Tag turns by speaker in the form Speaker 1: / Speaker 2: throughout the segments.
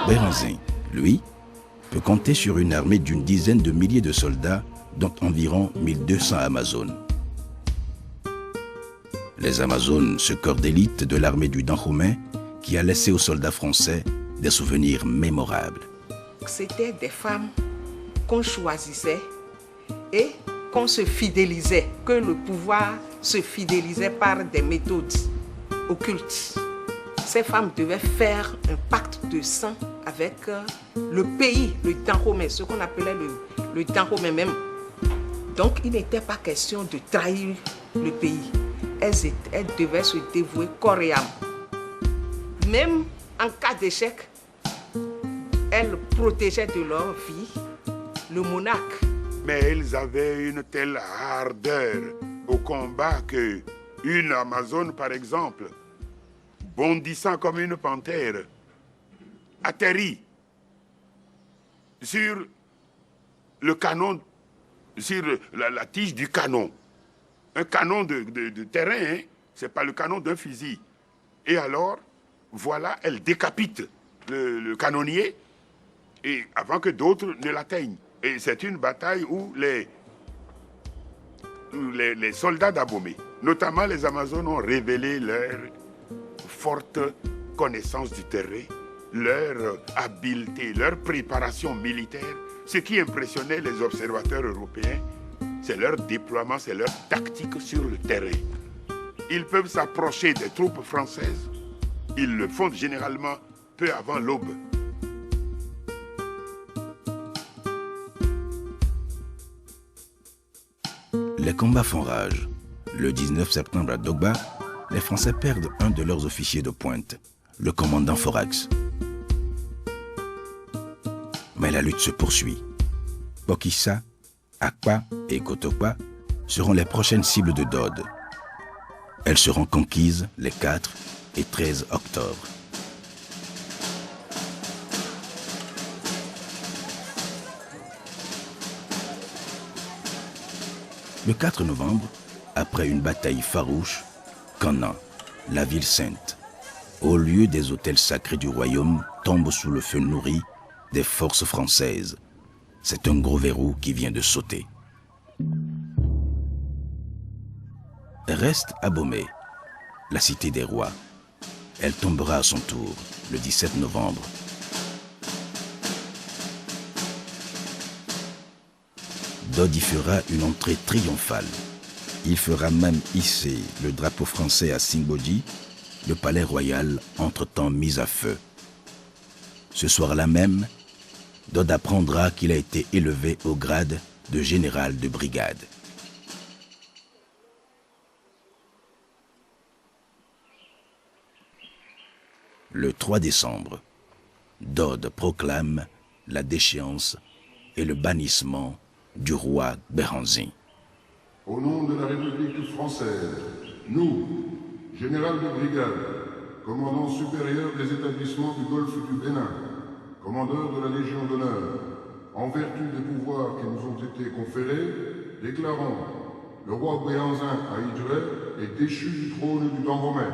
Speaker 1: Béhanzin, lui, peut compter sur une armée d'une dizaine de milliers de soldats, dont environ 1200 Amazones. Les Amazones, ce corps d'élite de l'armée du Dahomey, qui a laissé aux soldats français des souvenirs mémorables.
Speaker 2: C'était des femmes qu'on choisissait et qu'on se fidélisait, que le pouvoir se fidélisait par des méthodes occultes. Ces femmes devaient faire un pacte de sang avec le pays, le Dahomey, ce qu'on appelait le Dahomey même. Donc il n'était pas question de trahir le pays. Elles devaient se dévouer corps et âme. Même en cas d'échec, elles protégeaient de leur vie le monarque.
Speaker 3: Mais elles avaient une telle ardeur au combat que une Amazone, par exemple, bondissant comme une panthère, atterrit sur le canon, sur la tige du canon. Un canon de terrain, hein? Ce n'est pas le canon d'un fusil. Et alors, voilà, elle décapite le canonnier et avant que d'autres ne l'atteignent. Et c'est une bataille où les soldats d'Abomey, notamment les Amazones, ont révélé leur forte connaissance du terrain, leur habileté, leur préparation militaire. Ce qui impressionnait les observateurs européens, c'est leur déploiement, c'est leur tactique sur le terrain. Ils peuvent s'approcher des troupes françaises. Ils le font généralement peu avant l'aube.
Speaker 1: Les combats font rage. Le 19 septembre à Dogba, les Français perdent un de leurs officiers de pointe, le commandant Forax. Mais la lutte se poursuit. Pokissa, Akpa et Kotokpa seront les prochaines cibles de Dode. Elles seront conquises les 4 et 13 octobre. Le 4 novembre, après une bataille farouche, Canaan, la ville sainte, au lieu des autels sacrés du royaume, tombe sous le feu nourri des forces françaises. C'est un gros verrou qui vient de sauter. Reste Abomey, la cité des rois. Elle tombera à son tour le 17 novembre. Dode y fera une entrée triomphale. Il fera même hisser le drapeau français à Singboji, le palais royal entre-temps mis à feu. Ce soir-là même, Dode apprendra qu'il a été élevé au grade de général de brigade. Le 3 décembre, Dode proclame la déchéance et le bannissement du roi Béhanzin.
Speaker 4: Au nom de la République française, nous, général de brigade, commandant supérieur des établissements du golfe du Bénin, commandeur de la Légion d'honneur, en vertu des pouvoirs qui nous ont été conférés, déclarons le roi Béhanzin à Idjouet est déchu du trône du Dahomey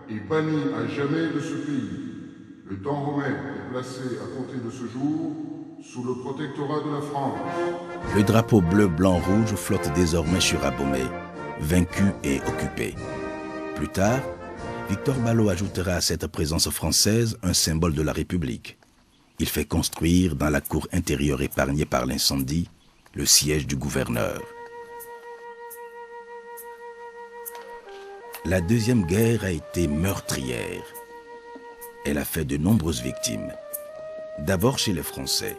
Speaker 4: et banni à jamais de ce pays. Le Dahomey est placé à compter de ce jour sous le protectorat de la France.
Speaker 1: Le drapeau bleu, blanc, rouge flotte désormais sur Abomey, vaincu et occupé. Plus tard, Victor Ballot ajoutera à cette présence française un symbole de la République. Il fait construire dans la cour intérieure épargnée par l'incendie le siège du gouverneur. La Deuxième Guerre a été meurtrière. Elle a fait de nombreuses victimes. D'abord chez les Français.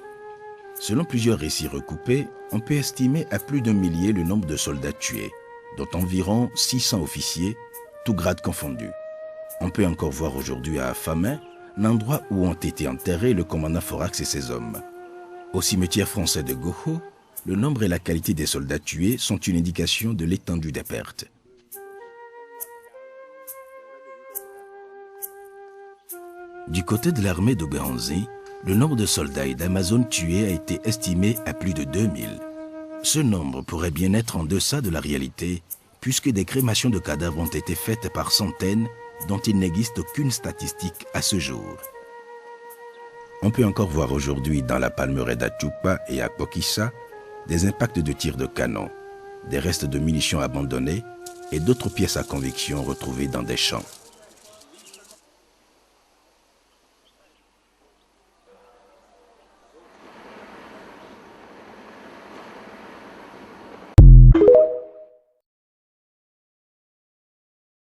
Speaker 1: Selon plusieurs récits recoupés, on peut estimer à plus d'1 millier le nombre de soldats tués, dont environ 600 officiers, tous grades confondus. On peut encore voir aujourd'hui à Famay l'endroit où ont été enterrés le commandant Forax et ses hommes. Au cimetière français de Goho, le nombre et la qualité des soldats tués sont une indication de l'étendue des pertes. Du côté de l'armée de Béhanzin, le nombre de soldats et d'Amazones tués a été estimé à plus de 2000. Ce nombre pourrait bien être en deçà de la réalité, puisque des crémations de cadavres ont été faites par centaines, dont il n'existe aucune statistique à ce jour. On peut encore voir aujourd'hui dans la palmeraie d'Achupa et à Kokissa des impacts de tirs de canon, des restes de munitions abandonnées et d'autres pièces à conviction retrouvées dans des champs.